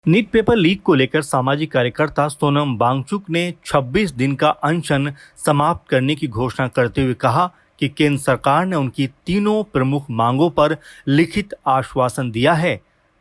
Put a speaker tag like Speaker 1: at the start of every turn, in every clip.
Speaker 1: NEET paper leak को लेकर सामाजिक कार्यकर्ता सोनम वांगचुक ने 26 दिन का अनशन समाप्त करने की घोषणा करते हुए कहा कि केंद्र सरकार ने उनकी तीनों प्रमुख मांगों पर लिखित आश्वासन दिया है।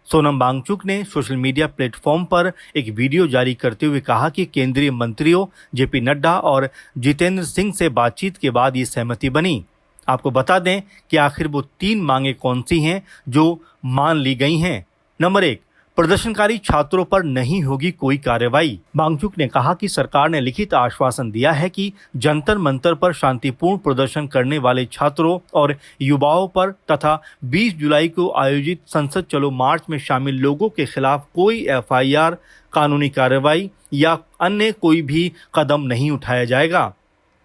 Speaker 1: सोनम वांगचुक ने सोशल मीडिया प्लेटफॉर्म पर एक वीडियो जारी करते हुए कहा कि केंद्रीय मंत्रियों जेपी नड्डा और जितेंद्र सिंह से बातचीत के बाद ये सहमति बनी। आपको बता दें कि आखिर वो 3 मांगे कौन सी हैं जो मान ली गई हैं। नंबर 1, प्रदर्शनकारी छात्रों पर नहीं होगी कोई कार्रवाई। वांगचुक ने कहा कि सरकार ने लिखित आश्वासन दिया है कि जंतर मंतर पर शांतिपूर्ण प्रदर्शन करने वाले छात्रों और युवाओं पर तथा 20 जुलाई को आयोजित संसद चलो मार्च में शामिल लोगों के खिलाफ कोई एफआईआर, कानूनी कार्रवाई या अन्य कोई भी कदम नहीं उठाया जाएगा।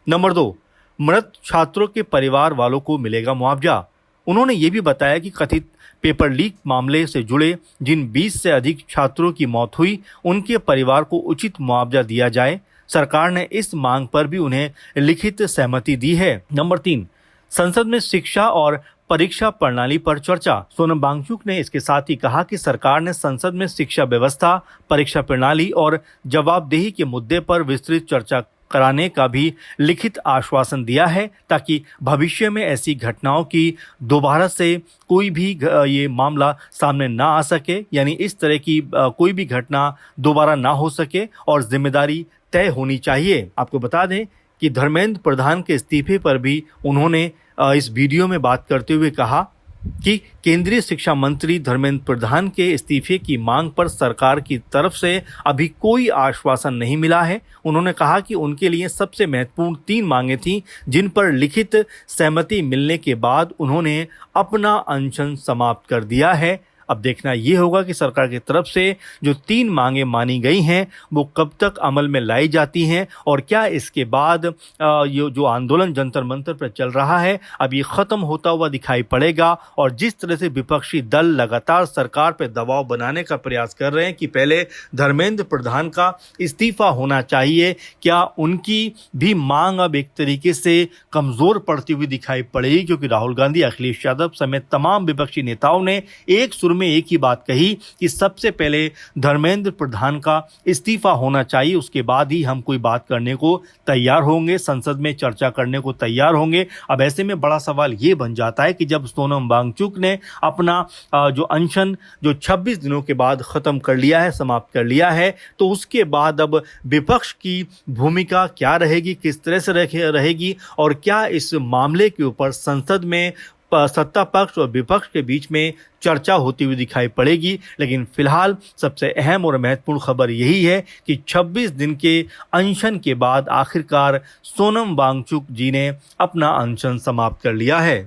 Speaker 1: नंबर 2, मृत छात्रों के परिवार वालों को मिलेगा मुआवजा। उन्होंने ये भी बताया कि कथित पेपर लीक मामले से जुड़े जिन 20 से अधिक छात्रों की मौत हुई, उनके परिवार को उचित मुआवजा दिया जाए। सरकार ने इस मांग पर भी उन्हें लिखित सहमति दी है। नंबर 3, संसद में शिक्षा और परीक्षा प्रणाली पर चर्चा। सोनम वांगचुक ने इसके साथ ही कहा कि सरकार ने संसद में शिक्षा व्यवस्था, परीक्षा प्रणाली और जवाबदेही के मुद्दे पर विस्तृत चर्चा कराने का भी लिखित आश्वासन दिया है ताकि भविष्य में ऐसी घटनाओं की दोबारा से कोई भी ये मामला सामने ना आ सके, यानी इस तरह की कोई भी घटना दोबारा ना हो सके और जिम्मेदारी तय होनी चाहिए। आपको बता दें कि धर्मेंद्र प्रधान के इस्तीफे पर भी उन्होंने इस वीडियो में बात करते हुए कहा कि केंद्रीय शिक्षा मंत्री धर्मेंद्र प्रधान के इस्तीफे की मांग पर सरकार की तरफ से अभी कोई आश्वासन नहीं मिला है। उन्होंने कहा कि उनके लिए सबसे महत्वपूर्ण 3 मांगें थीं जिन पर लिखित सहमति मिलने के बाद उन्होंने अपना अनशन समाप्त कर दिया है। अब देखना ये होगा कि सरकार की तरफ से जो 3 मांगें मानी गई हैं वो कब तक अमल में लाई जाती हैं और क्या इसके बाद ये जो आंदोलन जंतर मंतर पर चल रहा है अब ये ख़त्म होता हुआ दिखाई पड़ेगा। और जिस तरह से विपक्षी दल लगातार सरकार पर दबाव बनाने का प्रयास कर रहे हैं कि पहले धर्मेंद्र प्रधान का इस्तीफा होना चाहिए, क्या उनकी भी मांग अब एक तरीके से कमज़ोर पड़ती हुई दिखाई पड़ेगी, क्योंकि राहुल गांधी, अखिलेश यादव समेत तमाम विपक्षी नेताओं ने एक सुर में एक ही बात कही कि सबसे पहले धर्मेंद्र प्रधान का इस्तीफा होना चाहिए, उसके बाद ही हम कोई बात करने को तैयार होंगे, संसद में चर्चा करने को तैयार होंगे। अब ऐसे में बड़ा सवाल ये बन जाता है कि जब सोनम वांगचुक ने अपना जो अनशन जो 26 दिनों के बाद खत्म कर लिया है, समाप्त कर लिया है, तो उसके बाद अब विपक्ष की भूमिका क्या रहेगी, किस तरह से रहेगी और क्या इस मामले के ऊपर संसद में सत्ता पक्ष और विपक्ष के बीच में चर्चा होती हुई दिखाई पड़ेगी। लेकिन फिलहाल सबसे अहम और महत्वपूर्ण खबर यही है कि 26 दिन के अनशन के बाद आखिरकार सोनम वांगचुक जी ने अपना अनशन समाप्त कर लिया है।